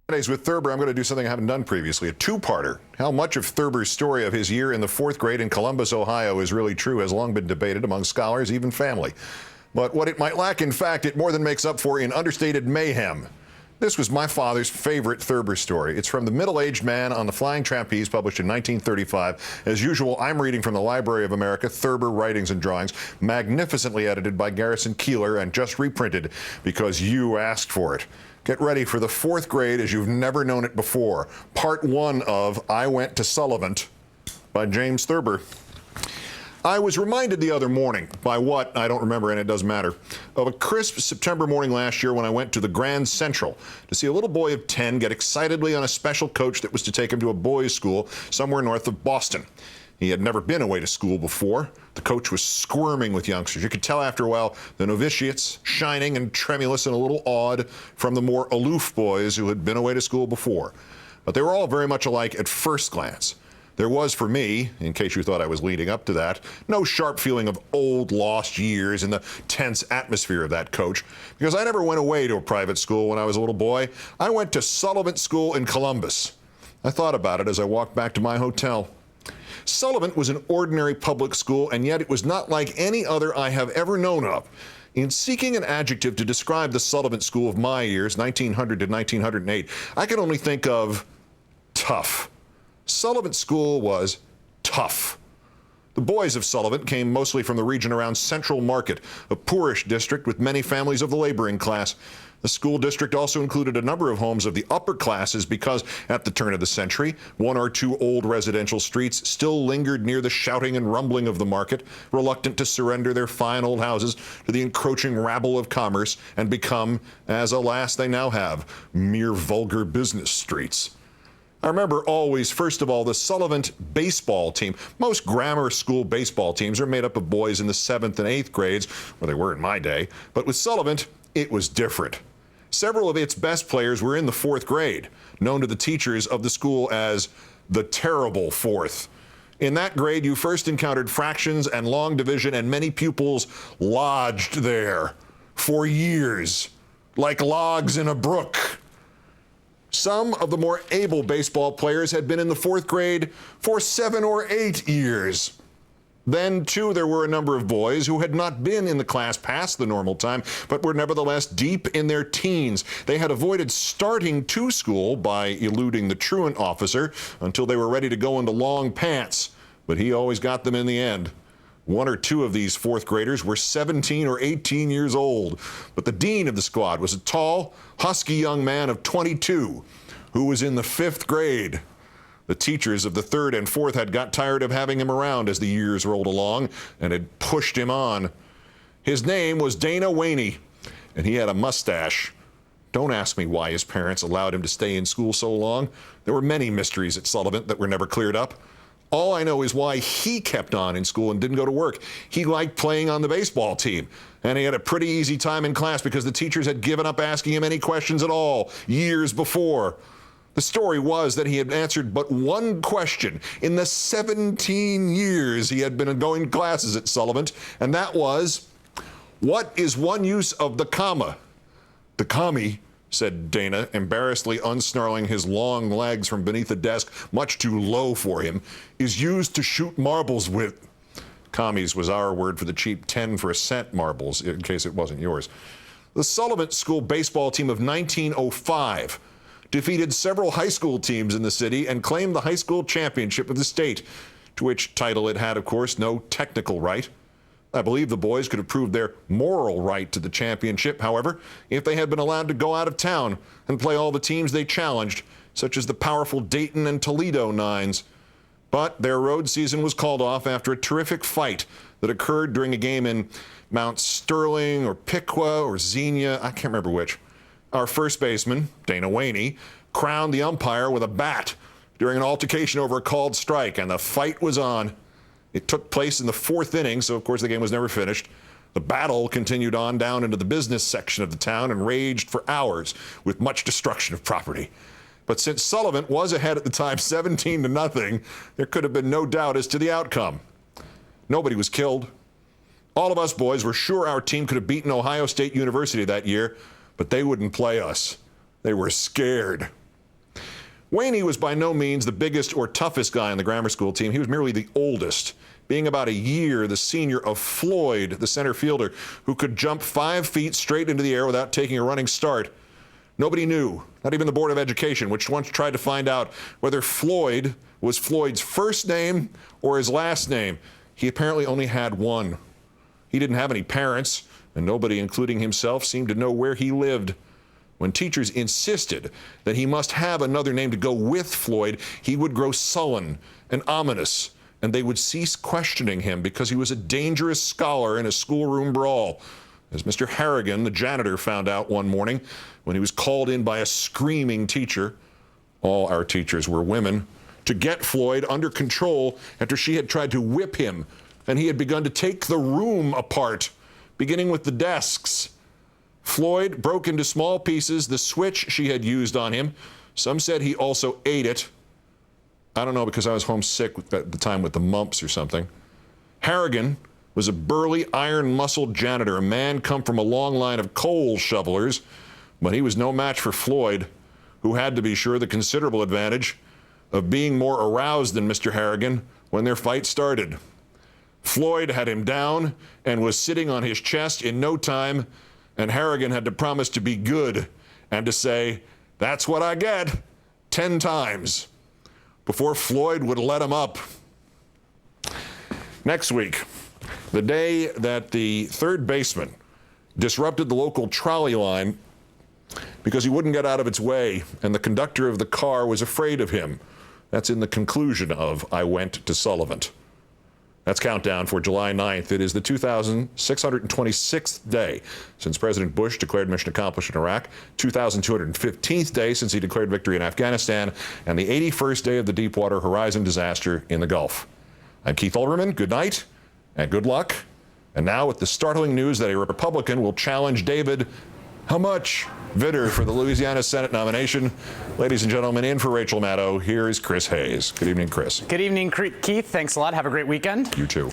Today's with Thurber. I'm going to do something I haven't done previously, a two-parter. How much of Thurber's story of his year in the fourth grade in Columbus, Ohio is really true has long been debated among scholars, even family. But what it might lack in fact, it more than makes up for in understated mayhem. This was my father's favorite Thurber story. It's from The Middle-Aged Man on the Flying Trapeze, published in 1935. As usual, I'm reading from the Library of America, Thurber Writings and Drawings, magnificently edited by Garrison Keillor and just reprinted because you asked for it. Get ready for the fourth grade as you've never known it before. Part one of I Went to Sullivant by James Thurber. I was reminded the other morning, by what, I don't remember and it doesn't matter, of a crisp September morning last year when I went to the Grand Central to see a little boy of 10 get excitedly on a special coach that was to take him to a boys' school somewhere north of Boston. He had never been away to school before. The coach was squirming with youngsters. You could tell after a while the novitiates, shining and tremulous and a little awed from the more aloof boys who had been away to school before. But they were all very much alike at first glance. There was, for me, in case you thought I was leading up to that, no sharp feeling of old lost years in the tense atmosphere of that coach, because I never went away to a private school when I was a little boy. I went to Sullivant School in Columbus. I thought about it as I walked back to my hotel. Sullivant was an ordinary public school, and yet it was not like any other I have ever known of. In seeking an adjective to describe the Sullivant School of my years, 1900 to 1908, I could only think of tough. Sullivant School was tough. The boys of Sullivant came mostly from the region around Central Market, a poorish district with many families of the laboring class. The school district also included a number of homes of the upper classes because, at the turn of the century, one or two old residential streets still lingered near the shouting and rumbling of the market, reluctant to surrender their fine old houses to the encroaching rabble of commerce and become, as alas they now have, mere vulgar business streets. I remember always, first of all, the Sullivant baseball team. Most grammar school baseball teams are made up of boys in the 7th and 8th grades, or they were in my day, but with Sullivant, it was different. Several of its best players were in the 4th grade, known to the teachers of the school as the terrible fourth. In that grade, you first encountered fractions and long division, and many pupils lodged there for years, like logs in a brook. Some of the more able baseball players had been in the 4th grade for 7 or 8 years. Then, too, there were a number of boys who had not been in the class past the normal time, but were nevertheless deep in their teens. They had avoided starting to school by eluding the truant officer until they were ready to go into long pants, but he always got them in the end. One or two of these 4th graders were 17 or 18 years old, but the dean of the squad was a tall, husky young man of 22 who was in the 5th grade. The teachers of the 3rd and 4th had got tired of having him around as the years rolled along and had pushed him on. His name was Dana Waney, and he had a mustache. Don't ask me why his parents allowed him to stay in school so long. There were many mysteries at Sullivant that were never cleared up. All I know is why he kept on in school and didn't go to work. He liked playing on the baseball team, and he had a pretty easy time in class because the teachers had given up asking him any questions at all years before. The story was that he had answered but one question in the 17 years he had been going to classes at Sullivant, and that was, what is one use of the comma? The commie, said Dana, embarrassedly unsnarling his long legs from beneath the desk, much too low for him, is used to shoot marbles with. Commies was our word for the cheap 10 for a cent marbles, in case it wasn't yours. The Sullivant School baseball team of 1905 defeated several high school teams in the city and claimed the high school championship of the state, to which title it had, of course, no technical right. I believe the boys could have proved their moral right to the championship, however, if they had been allowed to go out of town and play all the teams they challenged, such as the powerful Dayton and Toledo Nines. But their road season was called off after a terrific fight that occurred during a game in Mount Sterling or Piqua or Xenia, I can't remember which. Our first baseman, Dana Waney, crowned the umpire with a bat during an altercation over a called strike, and the fight was on. It took place in the 4th inning, so of course the game was never finished. The battle continued on down into the business section of the town and raged for hours with much destruction of property. But since Sullivant was ahead at the time 17-0, there could have been no doubt as to the outcome. Nobody was killed. All of us boys were sure our team could have beaten Ohio State University that year, but they wouldn't play us. They were scared. Wayne was by no means the biggest or toughest guy on the grammar school team. He was merely the oldest, being about a year the senior of Floyd, the center fielder, who could jump 5 feet straight into the air without taking a running start. Nobody knew, not even the Board of Education, which once tried to find out whether Floyd was Floyd's first name or his last name. He apparently only had one. He didn't have any parents, and nobody, including himself, seemed to know where he lived. When teachers insisted that he must have another name to go with Floyd, he would grow sullen and ominous, and they would cease questioning him because he was a dangerous scholar in a schoolroom brawl. As Mr. Harrigan, the janitor, found out one morning when he was called in by a screaming teacher, all our teachers were women, to get Floyd under control after she had tried to whip him, and he had begun to take the room apart, beginning with the desks. Floyd broke into small pieces the switch she had used on him. Some said he also ate it. I don't know, because I was homesick at the time with the mumps or something. Harrigan was a burly, iron-muscled janitor, a man come from a long line of coal shovelers, but he was no match for Floyd, who had, to be sure, the considerable advantage of being more aroused than Mr. Harrigan when their fight started. Floyd had him down and was sitting on his chest in no time, and Harrigan had to promise to be good and to say, "That's what I get," 10 times before Floyd would let him up. Next week, the day that the third baseman disrupted the local trolley line because he wouldn't get out of its way, and the conductor of the car was afraid of him. That's in the conclusion of I Went to Sullivant. That's countdown for July 9th. It is the 2,626th day since President Bush declared mission accomplished in Iraq, 2,215th day since he declared victory in Afghanistan, and the 81st day of the Deepwater Horizon disaster in the Gulf. I'm Keith Olbermann. Good night and good luck. And now with the startling news that a Republican will challenge David, how much? Vitter for the Louisiana Senate nomination. Ladies and gentlemen, in for Rachel Maddow, here is Chris Hayes. Good evening, Chris. Good evening, Keith. Thanks a lot. Have a great weekend. You too.